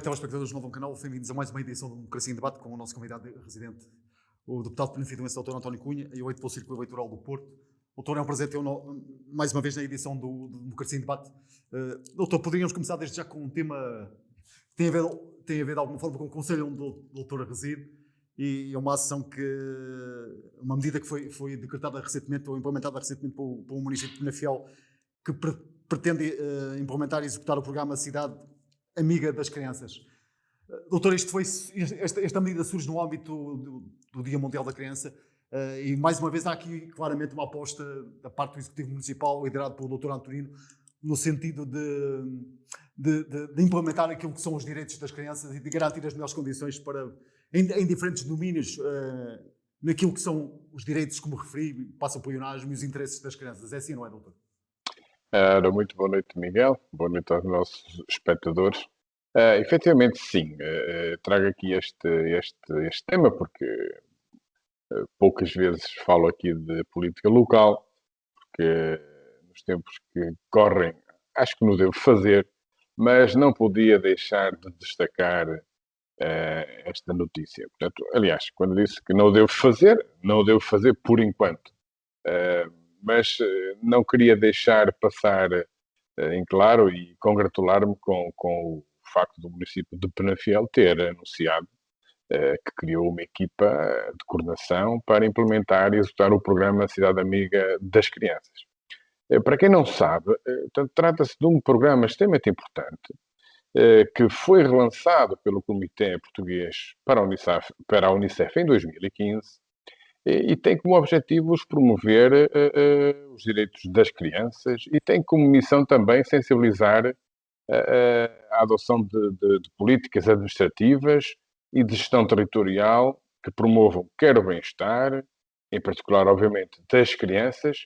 telespectadores do Novo Canal, bem-vindos a mais uma edição do Democracia em Debate com o nosso convidado residente, o deputado beneficiense, Dr. António Cunha, e eleito pelo Círculo Eleitoral do Porto. Doutor, é um prazer ter-o mais uma vez na edição do Democracia em Debate. Doutor, poderíamos começar desde já com um tema que tem a ver de alguma forma com o Conselho onde o doutor reside, e é uma ação uma medida que foi decretada recentemente ou implementada recentemente pelo município de Penafiel, que pretende implementar e executar o programa Cidade Amiga das Crianças. Doutor, esta medida surge no âmbito do Dia Mundial da Criança e, mais uma vez, há aqui claramente uma aposta da parte do Executivo Municipal, liderado pelo Dr. Antonino, no sentido de implementar aquilo que são os direitos das crianças e de garantir as melhores condições em diferentes domínios, naquilo que são os direitos, como referi, passam por Ionasmo e os interesses das crianças. É assim, não é, doutor? Muito boa noite, Miguel. Boa noite aos nossos espectadores. Efetivamente, sim. Trago aqui este tema porque poucas vezes falo aqui de política local, porque nos tempos que correm acho que não devo fazer, mas não podia deixar de destacar esta notícia. Portanto, aliás, quando disse que não o devo fazer por enquanto. Mas não queria deixar passar em claro e congratular-me com o facto do município de Penafiel ter anunciado que criou uma equipa de coordenação para implementar e executar o programa Cidade Amiga das Crianças. Para quem não sabe, trata-se de um programa extremamente importante que foi relançado pelo Comitê Português para a Unicef em 2015 e tem como objetivos promover os direitos das crianças e tem como missão também sensibilizar a adoção de políticas administrativas e de gestão territorial que promovam quer o bem-estar, em particular, obviamente, das crianças,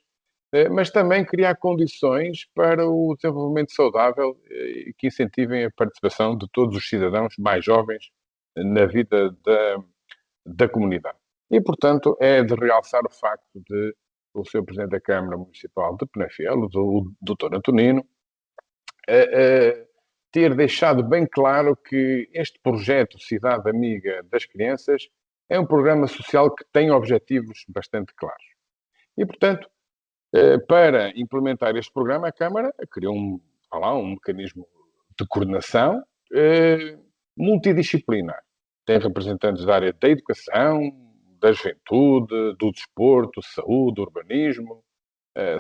mas também criar condições para o desenvolvimento saudável e que incentivem a participação de todos os cidadãos mais jovens na vida da comunidade. E, portanto, é de realçar o facto de o Sr. Presidente da Câmara Municipal de Penafiel, o Dr. Antonino, ter deixado bem claro que este projeto Cidade Amiga das Crianças é um programa social que tem objetivos bastante claros. E, portanto, para implementar este programa, a Câmara criou um mecanismo de coordenação multidisciplinar. Tem representantes da área da educação, da juventude, do desporto, saúde, urbanismo,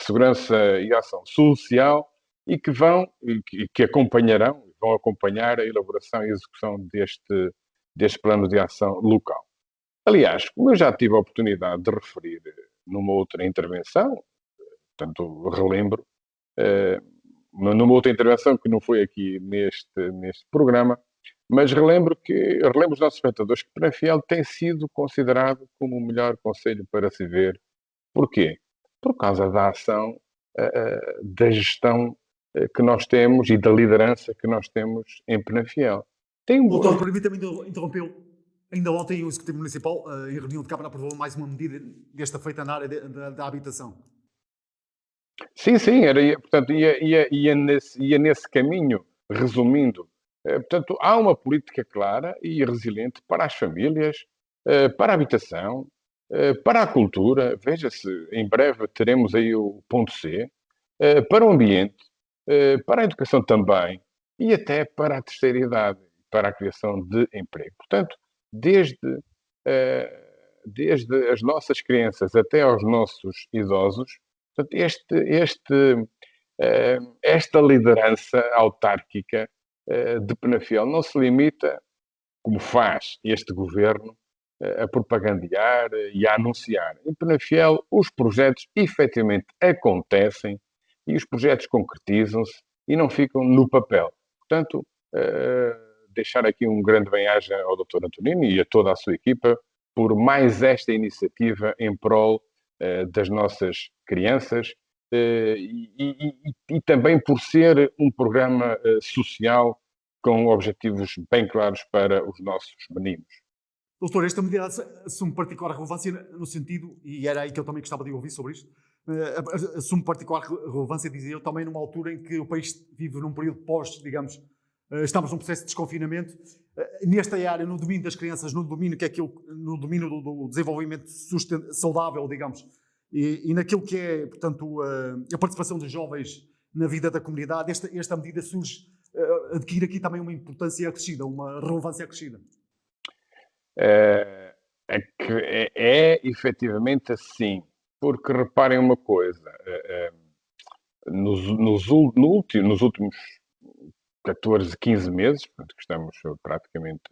segurança e ação social e que vão acompanhar a elaboração e execução deste plano de ação local. Aliás, como eu já tive a oportunidade de referir numa outra intervenção, portanto, relembro, numa outra intervenção que não foi aqui neste programa, mas relembro os nossos espectadores que Penafiel tem sido considerado como o melhor concelho para se ver. Porquê? Por causa da ação, da gestão que nós temos e da liderança que nós temos em Penafiel. Doutor, permita-me interrompê-lo. Ainda ontem o Executivo Municipal, em reunião de Câmara, aprovou mais uma medida desta feita na área da habitação. Sim, portanto, ia nesse caminho, resumindo. Portanto, há uma política clara e resiliente para as famílias, para a habitação, para a cultura. Veja-se, em breve teremos aí o ponto C, para o ambiente, para a educação também e até para a terceira idade, para a criação de emprego. Portanto, desde as nossas crianças até aos nossos idosos, portanto, esta liderança autárquica de Penafiel não se limita, como faz este governo, a propagandear e a anunciar. Em Penafiel, os projetos efetivamente acontecem e os projetos concretizam-se e não ficam no papel. Portanto, deixar aqui um grande bem-aja ao Dr. Antonino e a toda a sua equipa por mais esta iniciativa em prol das nossas crianças e também por ser um programa social com objetivos bem claros para os nossos meninos. Doutor, esta medida assume particular relevância no sentido, e era aí que eu também gostava de ouvir sobre isto, assume particular relevância, dizia eu, também numa altura em que o país vive num período digamos, Estamos num processo de desconfinamento. Nesta área, no domínio das crianças, no domínio que é aquilo, no domínio do desenvolvimento saudável, digamos, e naquilo que é, portanto, a participação dos jovens na vida da comunidade, esta medida surge, adquire aqui também uma importância acrescida, uma relevância acrescida. É que efetivamente assim, porque reparem uma coisa, nos últimos 14, 15 meses, portanto, que estamos praticamente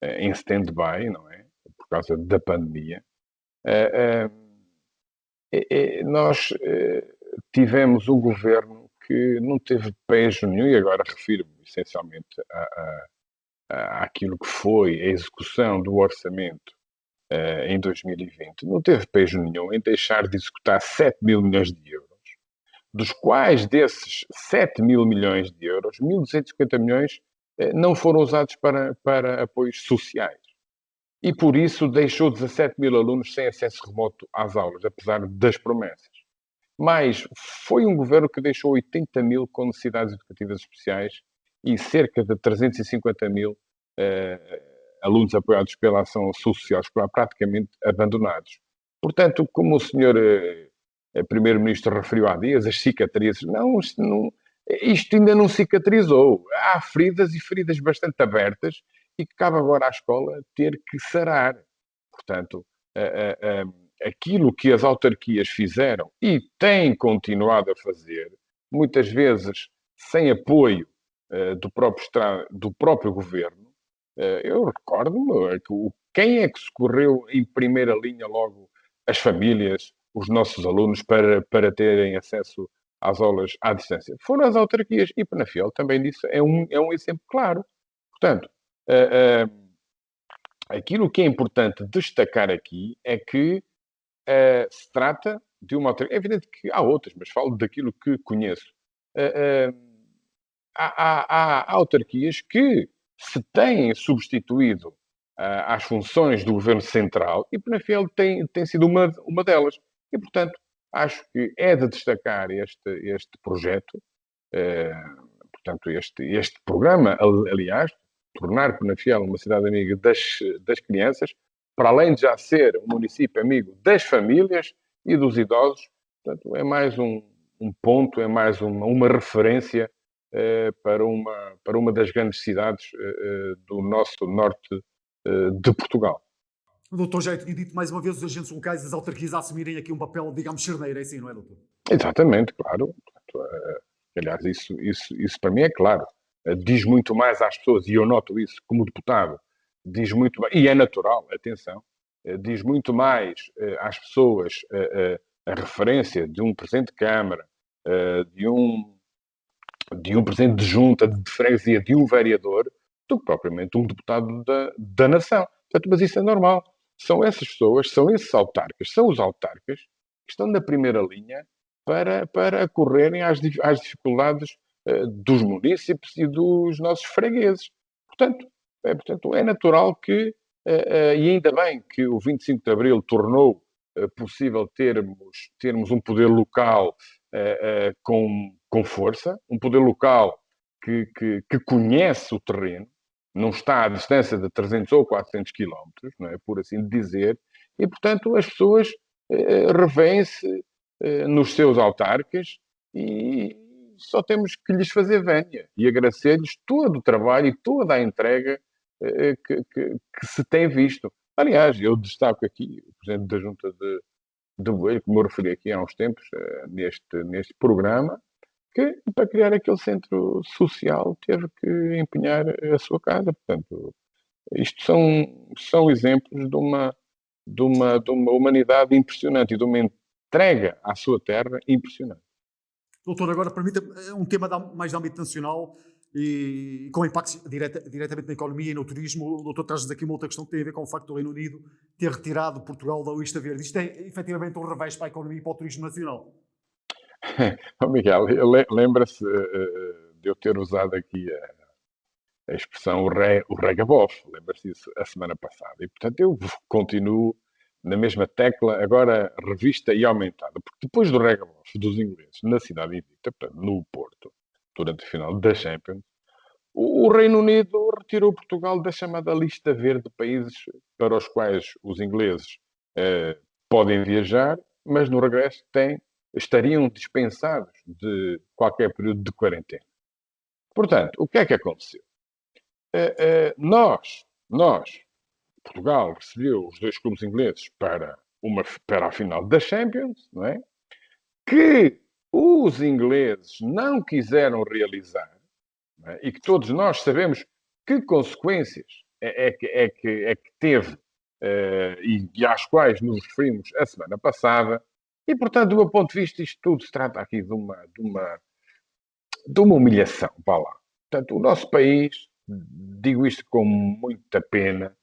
em stand-by, não é? Por causa da pandemia, nós tivemos um governo que não teve pejo nenhum, e agora refiro-me essencialmente àquilo que foi a execução do orçamento em 2020, não teve pejo nenhum em deixar de executar 7 mil milhões de euros, dos quais desses 7 mil milhões de euros, 1.250 milhões não foram usados para apoios sociais. E por isso deixou 17 mil alunos sem acesso remoto às aulas, apesar das promessas. Mas foi um governo que deixou 80 mil com necessidades educativas especiais e cerca de 350 mil alunos apoiados pela ação social escolar praticamente abandonados. Portanto, como o senhor primeiro-ministro referiu há dias, as cicatrizes, isto ainda não cicatrizou. Há feridas e feridas bastante abertas e que cabe agora à escola ter que sarar. Portanto, aquilo que as autarquias fizeram e têm continuado a fazer, muitas vezes sem apoio do próprio governo, eu recordo-me que quem é que socorreu em primeira linha logo as famílias, os nossos alunos, para terem acesso às aulas à distância? Foram as autarquias. E Penafiel também disso é um exemplo claro. Portanto, aquilo que é importante destacar aqui é que se trata de uma autarquia. É evidente que há outras, mas falo daquilo que conheço. Há autarquias que se têm substituído às funções do governo central e Penafiel tem sido uma delas. E, portanto, acho que é de destacar este projeto, portanto, este programa, aliás, tornar Penafiel uma cidade amiga das crianças, para além de já ser um município amigo das famílias e dos idosos. Portanto, é mais um ponto, é mais uma referência para uma das grandes cidades do nosso norte de Portugal. O doutor já tinha dito mais uma vez os agentes locais, as autarquias a assumirem aqui um papel, digamos, cerneiro, é assim, não é, doutor? Exatamente, claro. Portanto, aliás, isso para mim é claro. Diz muito mais às pessoas, e eu noto isso como deputado, diz muito mais, e é natural, atenção, diz muito mais às pessoas a referência de um Presidente de Câmara, de um Presidente de Junta, de freguesia, de um vereador, do que propriamente um deputado da nação. Portanto, mas isso é normal. São essas pessoas, são esses autarcas, são os autarcas que estão na primeira linha para acorrerem às dificuldades dos munícipes e dos nossos fregueses. Portanto, é natural que, e ainda bem que o 25 de Abril tornou possível termos um poder local com força, um poder local que conhece o terreno, não está à distância de 300 ou 400 quilómetros, não é por assim dizer, e, portanto, as pessoas revêem-se nos seus autarcas e só temos que lhes fazer vénia e agradecer-lhes todo o trabalho e toda a entrega que se tem visto. Aliás, eu destaco aqui o Presidente da Junta de Boelho, como eu referi aqui há uns tempos, neste programa, que para criar aquele centro social teve que empenhar a sua casa. Portanto, isto são exemplos de uma humanidade impressionante e de uma entrega à sua terra impressionante. Doutor, agora permita um tema mais de âmbito nacional e com impactos diretamente na economia e no turismo. O doutor traz-nos aqui uma outra questão que tem a ver com o facto do Reino Unido ter retirado Portugal da lista verde. Isto é efetivamente um revés para a economia e para o turismo nacional? Miguel, lembra-se de eu ter usado aqui a expressão o regabof, lembra-se disso a semana passada. E, portanto, eu continuo na mesma tecla, agora revista e aumentada. Porque depois do regabof dos ingleses na cidade invicta, portanto, no Porto, durante o final da Champions, O Reino Unido retirou Portugal da chamada lista verde de países para os quais os ingleses podem viajar, mas no regresso estariam dispensados de qualquer período de quarentena. Portanto, o que é que aconteceu? Nós, Portugal, recebeu os dois clubes ingleses para a final da Champions, não é? Que os ingleses não quiseram realizar, não é? E que todos nós sabemos que consequências é que teve e às quais nos referimos a semana passada. E, portanto, do meu ponto de vista, isto tudo se trata aqui de uma humilhação, vá lá. Portanto, o nosso país, digo isto com muita pena,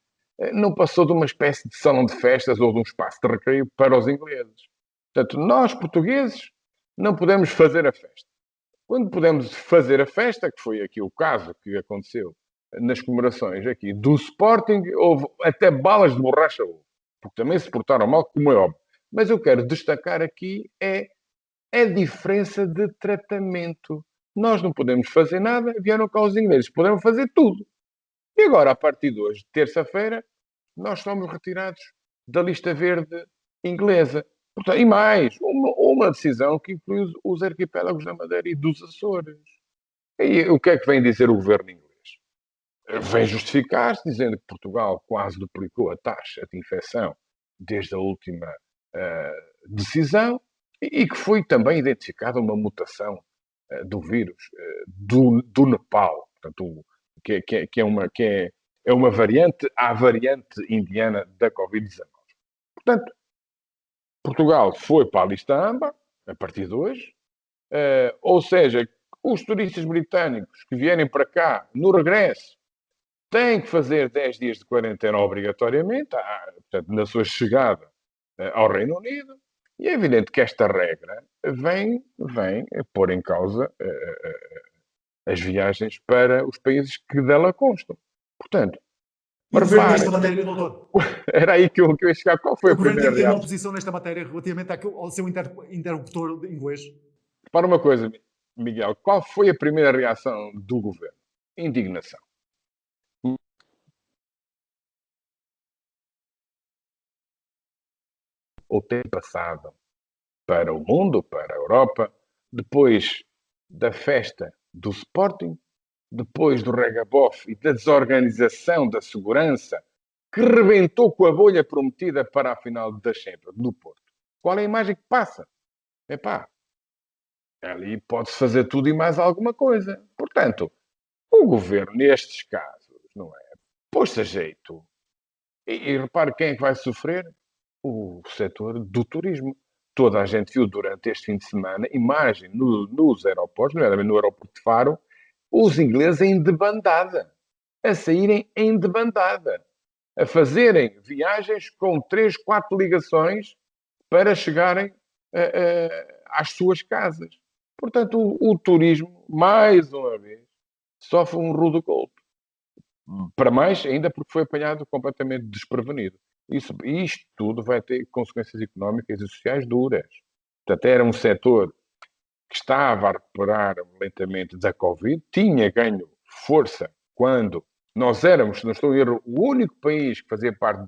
não passou de uma espécie de salão de festas ou de um espaço de recreio para os ingleses. Portanto, nós, portugueses, não podemos fazer a festa. Quando podemos fazer a festa, que foi aqui o caso que aconteceu nas comemorações aqui do Sporting, houve até balas de borracha, porque também se portaram mal, como é óbvio. Mas eu quero destacar aqui a diferença de tratamento. Nós não podemos fazer nada, vieram cá os ingleses, podemos fazer tudo. E agora, a partir de hoje, terça-feira, nós somos retirados da lista verde inglesa. Portanto, e mais, uma decisão que inclui os arquipélagos da Madeira e dos Açores. E o que é que vem dizer o governo inglês? Vem justificar-se, dizendo que Portugal quase duplicou a taxa de infecção desde a última decisão e que foi também identificada uma mutação do vírus do Nepal, portanto, é uma variante à variante indiana da Covid-19. Portanto, Portugal foi para a lista AMBA, a partir de hoje, ou seja, os turistas britânicos que vierem para cá, no regresso, têm que fazer 10 dias de quarentena obrigatoriamente, portanto, na sua chegada ao Reino Unido, e é evidente que esta regra vem pôr em causa as viagens para os países que dela constam. Portanto, E o governo nesta matéria, doutor? Era aí que eu ia chegar. Qual foi a O governo primeira tem uma reação? posição nesta matéria relativamente ao seu interlocutor de inglês? Para uma coisa, Miguel, qual foi a primeira reação do governo? Indignação. Ou tem passado para o mundo, para a Europa, depois da festa do Sporting, depois do regabof e da desorganização da segurança que rebentou com a bolha prometida para a final da Champions, no Porto. Qual é a imagem que passa? Epá, ali pode-se fazer tudo e mais alguma coisa. Portanto, o governo, nestes casos, não é? Pôs-se a jeito. E repare quem é que vai sofrer? O setor do turismo. Toda a gente viu durante este fim de semana imagem nos aeroportos, nomeadamente no aeroporto de Faro, os ingleses em debandada, a saírem em debandada, a fazerem viagens com 3, 4 ligações para chegarem às suas casas. Portanto, o turismo, mais uma vez, sofre um rude golpe. Para mais, ainda porque foi apanhado completamente desprevenido. Isto tudo vai ter consequências económicas e sociais duras. Portanto, era um setor que estava a recuperar lentamente da Covid, tinha ganho força quando nós éramos, se não estou a erro, o único país que fazia parte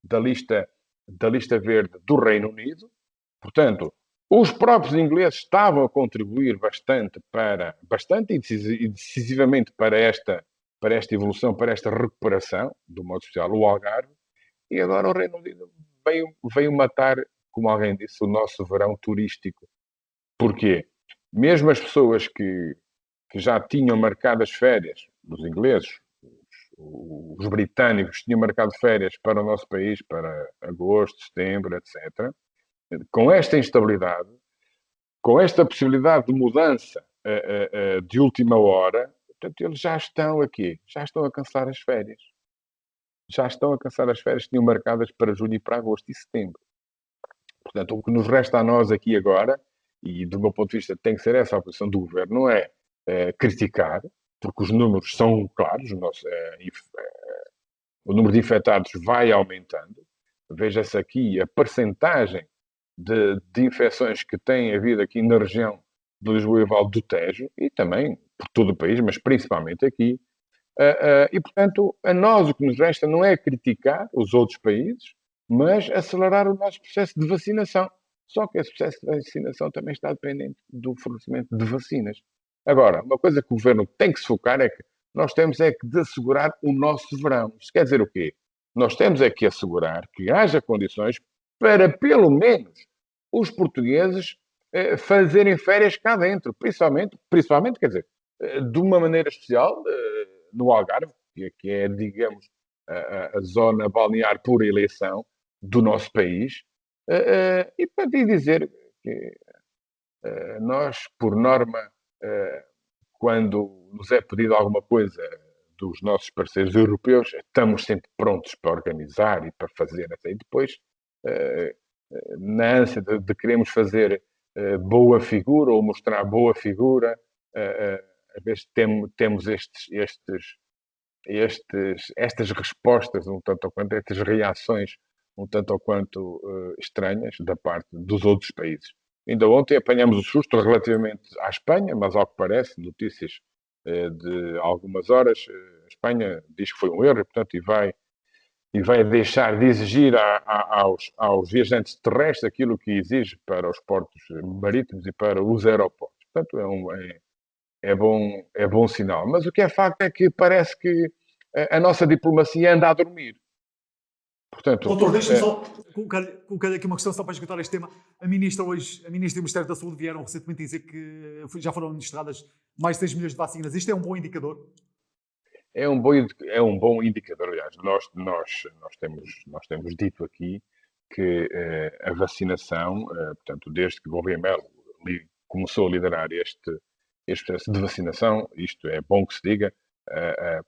da lista verde do Reino Unido. Portanto, os próprios ingleses estavam a contribuir bastante e decisivamente para esta evolução, para esta recuperação, do modo especial, o Algarve, e agora o Reino Unido veio matar, como alguém disse, o nosso verão turístico. Porquê? Mesmo as pessoas que já tinham marcado as férias, os ingleses, os britânicos tinham marcado férias para o nosso país, para agosto, setembro, etc., com esta instabilidade, com esta possibilidade de mudança de última hora, portanto, eles já estão aqui, já estão a cancelar as férias. Já estão a cancelar as férias que tinham marcadas para julho e para agosto e setembro. Portanto, o que nos resta a nós aqui agora, e do meu ponto de vista tem que ser essa a posição do governo, não é criticar, porque os números são claros, o número de infectados vai aumentando. Veja-se aqui a percentagem de infecções que tem havido aqui na região de Lisboa e Vale do Tejo e também por todo o país, mas principalmente aqui. E, portanto, a nós o que nos resta não é criticar os outros países, mas acelerar o nosso processo de vacinação. Só que esse processo de vacinação também está dependente do fornecimento de vacinas. Agora, uma coisa que o governo tem que se focar é que nós temos é que de assegurar o nosso verão. Isto quer dizer o quê? Nós temos é que assegurar que haja condições para, pelo menos, os portugueses fazerem férias cá dentro. Principalmente, quer dizer, de uma maneira especial, no Algarve, que é, digamos, a zona balnear por eleição do nosso país. E para te dizer que nós, por norma, quando nos é pedido alguma coisa dos nossos parceiros europeus, estamos sempre prontos para organizar e para fazer até. E depois, na ânsia de queremos fazer boa figura ou mostrar boa figura, às vezes temos estas respostas, um tanto ou quanto, estas reações, um tanto ou quanto estranhas, da parte dos outros países. Ainda ontem apanhamos o susto relativamente à Espanha, mas ao que parece, notícias de algumas horas, a Espanha diz que foi um erro e, portanto, vai deixar de exigir aos viajantes terrestres aquilo que exige para os portos marítimos e para os aeroportos. Portanto, é bom sinal. Mas o que é facto é que parece que a nossa diplomacia anda a dormir. Portanto, Doutor, deixa-me só colocar aqui uma questão só para esgotar este tema. A ministra e o Ministério da Saúde vieram recentemente dizer que já foram administradas mais de 6 milhões de vacinas. Isto é um bom indicador? É um bom indicador. Aliás, nós temos dito aqui que a vacinação, portanto, desde que o governo Melo começou a liderar este processo de vacinação, isto é bom que se diga,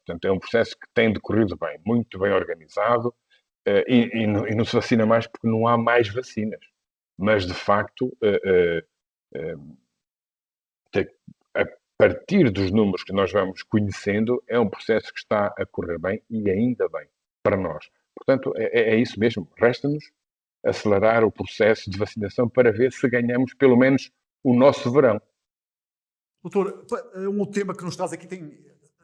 portanto, é um processo que tem decorrido bem, muito bem organizado, e não se vacina mais porque não há mais vacinas. Mas, de facto, a partir dos números que nós vamos conhecendo, é um processo que está a correr bem e ainda bem para nós. Portanto, é isso mesmo. Resta-nos acelerar o processo de vacinação para ver se ganhamos pelo menos o nosso verão. Doutor, um outro tema que nos traz aqui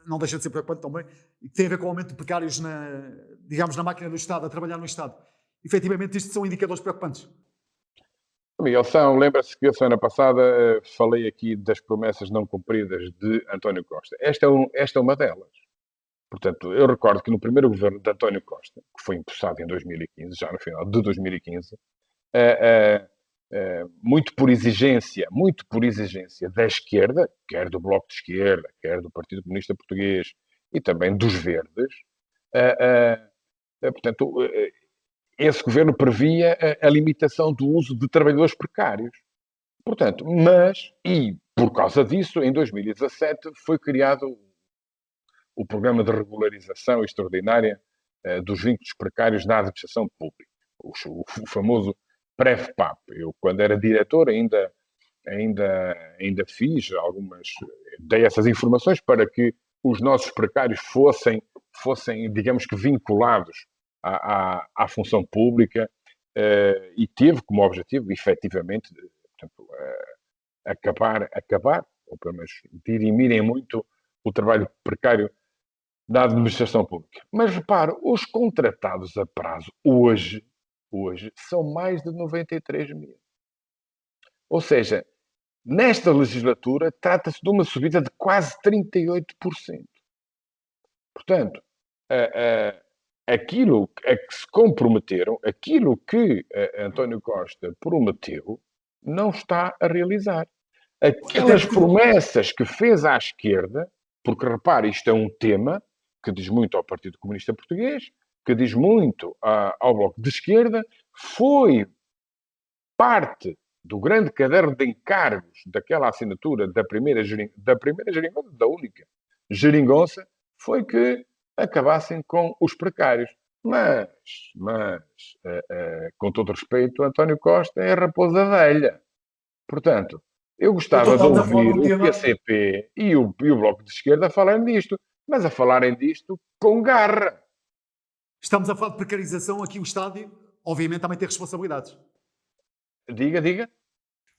não deixa de ser preocupante também, e que tem a ver com o aumento de precários na máquina do Estado, a trabalhar no Estado. Efetivamente, isto são indicadores preocupantes. Miguel lembra-se que a semana passada falei aqui das promessas não cumpridas de António Costa. Esta é uma delas. Portanto, eu recordo que no primeiro governo de António Costa, que foi empossado em 2015, já no final de 2015, muito por exigência da esquerda, quer do Bloco de Esquerda, quer do Partido Comunista Português e também dos Verdes, portanto, esse governo previa a limitação do uso de trabalhadores precários. Portanto, e por causa disso, em 2017 foi criado o Programa de Regularização Extraordinária dos Vínculos Precários na Administração Pública, o famoso PREV-PAP. Eu, quando era diretor, ainda fiz dei essas informações para que os nossos precários fossem, digamos que, vinculados à função pública, e teve como objetivo, efetivamente, portanto, acabar, ou pelo menos dirimirem muito o trabalho precário da administração pública. Mas repare, os contratados a prazo hoje são mais de 93 mil. Ou seja, nesta legislatura trata-se de uma subida de quase 38%. Portanto, aquilo a que se comprometeram, aquilo que António Costa prometeu, não está a realizar. Aquelas promessas que fez à esquerda, porque repare, isto é um tema que diz muito ao Partido Comunista Português, que diz muito ao Bloco de Esquerda, foi parte do grande caderno de encargos daquela assinatura da da única geringonça, foi que acabassem com os precários. Mas com todo respeito, António Costa é a raposa velha. Portanto, eu gostava de ouvir o PCP e o Bloco de Esquerda falarem disto, mas a falarem disto com garra. Estamos a falar de precarização aqui, o Estado, obviamente, também tem responsabilidades. Diga.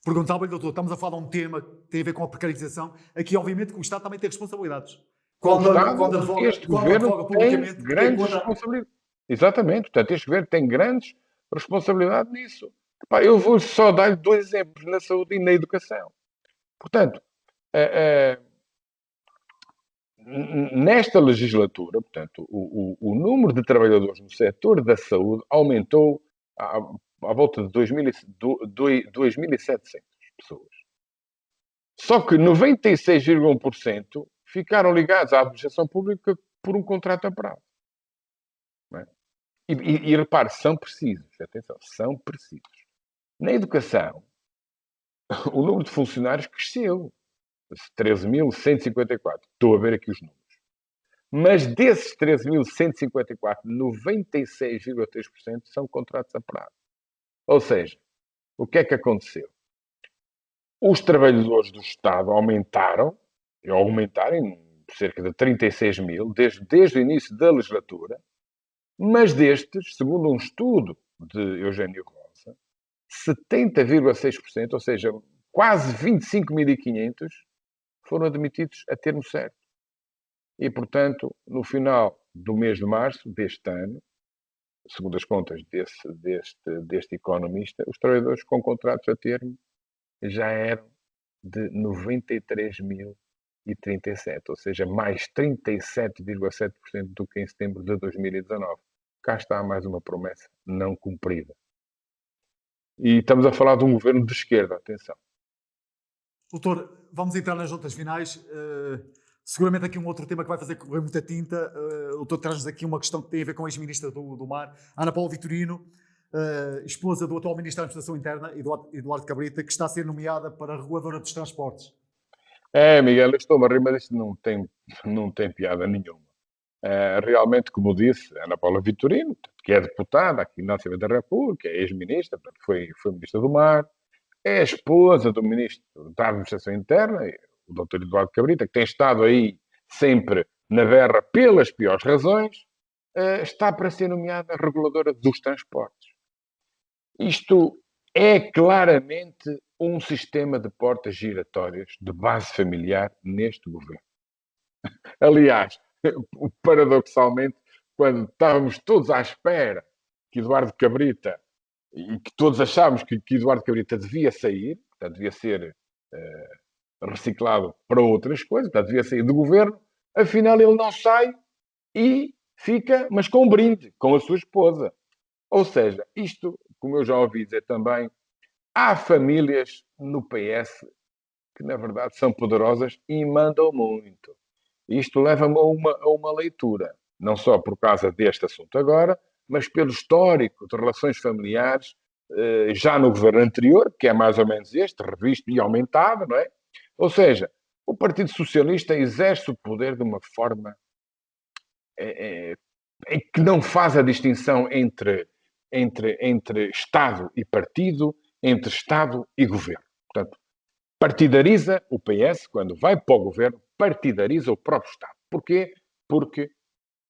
Perguntava-lhe, doutor, estamos a falar de um tema que tem a ver com a precarização. Aqui, obviamente, que o Estado também tem responsabilidades. O Quando, Estado, este quando governo advoga tem publicamente porque é grandes contra. responsabilidades. Exatamente, portanto, este governo tem grandes responsabilidades nisso. Epá, eu vou só dar 2 exemplos na saúde e na educação. Portanto, eh, nesta legislatura, portanto, o número de trabalhadores no setor da saúde aumentou à volta de 2.700 pessoas. Só que 96,1% ficaram ligados à administração pública por um contrato a prazo. Não é? E repare, são precisos, atenção, são precisos. Na educação, o número de funcionários cresceu. 13.154. Estou a ver aqui os números. Mas desses 13.154, 96,3% são contratos a prazo. Ou seja, o que é que aconteceu? Os trabalhadores do Estado aumentaram em cerca de 36 mil desde o início da legislatura, mas destes, segundo um estudo de Eugênio Rosa, 70,6%, ou seja, quase 25.500, foram admitidos a termo certo. E, portanto, no final do mês de março deste ano, segundo as contas deste economista, os trabalhadores com contratos a termo já eram de 93.037, ou seja, mais 37,7% do que em setembro de 2019. Cá está mais uma promessa não cumprida. E estamos a falar de um governo de esquerda, atenção. Doutor, vamos entrar nas notas finais. Seguramente aqui um outro tema que vai fazer correr muita tinta. O doutor traz-nos aqui uma questão que tem a ver com a ex-ministra do Mar, Ana Paula Vitorino, esposa do atual Ministro da Administração Interna, Eduardo Cabrita, que está a ser nomeada para a reguladora dos transportes. Miguel, eu estou-me a rir, mas isto não tem piada nenhuma. Realmente, como disse, Ana Paula Vitorino, que é deputada aqui na Assembleia da República, é ex-ministra, foi ministra do Mar, é a esposa do Ministro da Administração Interna, o Dr. Eduardo Cabrita, que tem estado aí sempre na berra pelas piores razões, está para ser nomeada reguladora dos transportes. Isto é claramente um sistema de portas giratórias de base familiar neste governo. Aliás, paradoxalmente, quando estávamos todos à espera que Eduardo Cabrita, e que todos achávamos que Eduardo Cabrita devia sair, portanto, devia ser reciclado para outras coisas, portanto, devia sair do governo, afinal ele não sai e fica, mas com um brinde, com a sua esposa. Ou seja, isto, como eu já ouvi dizer também, há famílias no PS que, na verdade, são poderosas e mandam muito. Isto leva-me a uma leitura, não só por causa deste assunto agora, mas pelo histórico de relações familiares já no governo anterior, que é mais ou menos este, revisto e aumentado, não é? Ou seja, o Partido Socialista exerce o poder de uma forma que não faz a distinção entre Estado e partido, entre Estado e governo. Portanto, partidariza o PS, quando vai para o governo, partidariza o próprio Estado. Porquê? Porque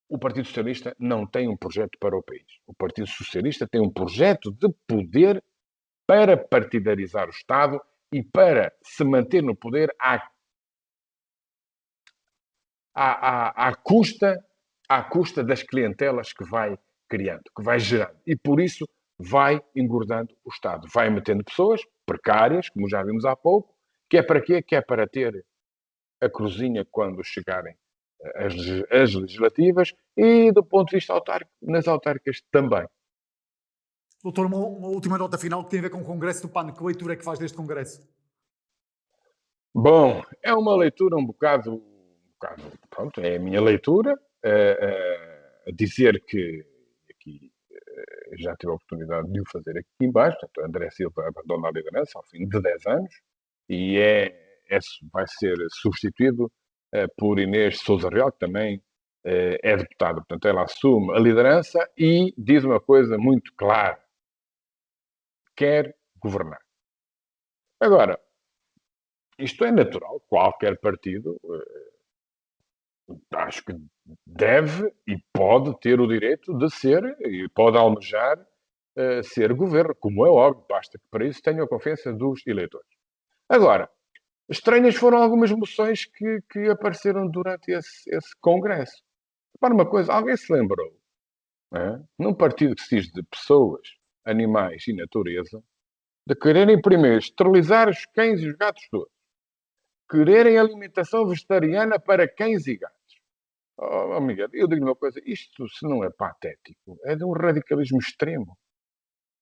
o Partido Socialista não tem um projeto para o país. O Partido Socialista tem um projeto de poder para partidarizar o Estado e para se manter no poder à custa das clientelas que vai criando, que vai gerando. E por isso vai engordando o Estado. Vai metendo pessoas precárias, como já vimos há pouco, que é para quê? Que é para ter a cruzinha quando chegarem as legislativas e, do ponto de vista autárquico, nas autárquicas também. Doutor, uma última nota final que tem a ver com o Congresso do PAN. Que leitura é que faz deste Congresso? Bom, é uma leitura um bocado pronto, é a minha leitura, a dizer que aqui já tive a oportunidade de o fazer aqui embaixo, portanto, André Silva abandona a liderança ao fim de 10 anos e vai ser substituído por Inês Sousa Real, que também é deputada. Portanto, ela assume a liderança e diz uma coisa muito clara: quer governar. Agora, isto é natural, qualquer partido acho que deve e pode ter o direito de ser, e pode almejar ser governo, como é óbvio, basta que para isso tenham a confiança dos eleitores. Agora, estranhas foram algumas moções que apareceram durante esse congresso. Para uma coisa, alguém se lembrou, num partido que se diz de pessoas, animais e natureza, de quererem primeiro esterilizar os cães e os gatos todos, quererem alimentação vegetariana para cães e gatos. Oh, Miguel, eu digo uma coisa, isto se não é patético, é de um radicalismo extremo.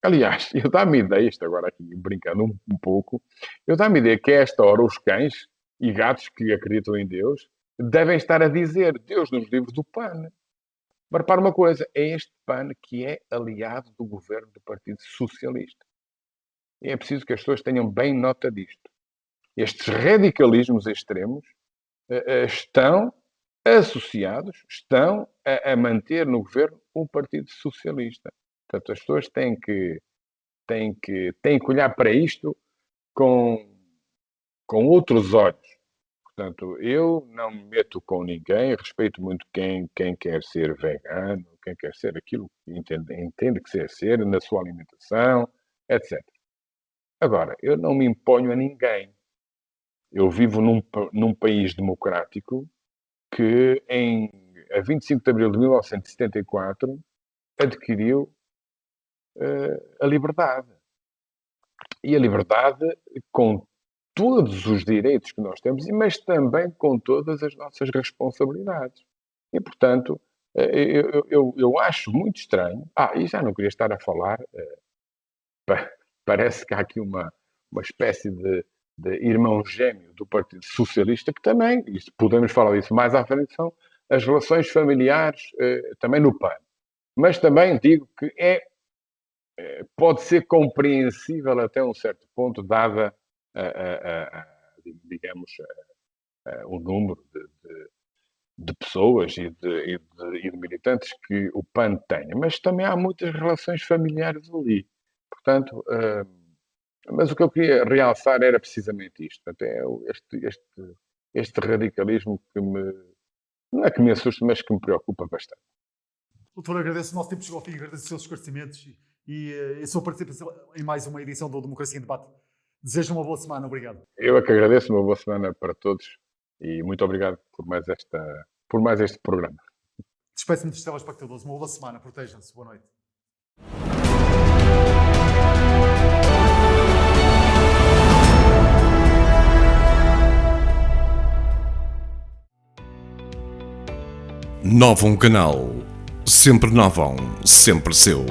Aliás, eu dá-me ideia, isto agora aqui brincando um pouco, eu dá-me ideia que a esta hora os cães e gatos que acreditam em Deus devem estar a dizer: Deus nos livre do PAN. Mas repara uma coisa, é este PAN que é aliado do governo do Partido Socialista. E é preciso que as pessoas tenham bem nota disto. Estes radicalismos extremos estão associados, estão a manter no governo o Partido Socialista. Portanto, as pessoas têm que olhar para isto com outros olhos. Portanto, eu não me meto com ninguém, respeito muito quem quer ser vegano, quem quer ser aquilo que entende que quer ser na sua alimentação, etc. Agora, eu não me imponho a ninguém. Eu vivo num país democrático que, a 25 de abril de 1974, adquiriu a liberdade. E a liberdade com todos os direitos que nós temos, mas também com todas as nossas responsabilidades. E, portanto, eu acho muito estranho. E já não queria estar a falar, parece que há aqui uma espécie de irmão gêmeo do Partido Socialista, que também, podemos falar disso mais à frente, são as relações familiares também no PAN. Mas também digo que pode ser compreensível até um certo ponto, dada, digamos, o número de pessoas e de militantes que o PAN tem. Mas também há muitas relações familiares ali. Portanto, mas o que eu queria realçar era precisamente isto. Até este radicalismo que não é que me assusta, mas que me preocupa bastante. Doutor, agradeço. O nosso tempo chegou ao fim. Agradeço os seus esclarecimentos e a sua participação em mais uma edição do Democracia em Debate. Desejo uma boa semana. Obrigado. Eu é que agradeço. Uma boa semana para todos e muito obrigado por mais este programa. Despeço-me dos telespectadores. Uma boa semana. Protejam-se. Boa noite. Novum Canal. Sempre Novum, sempre seu.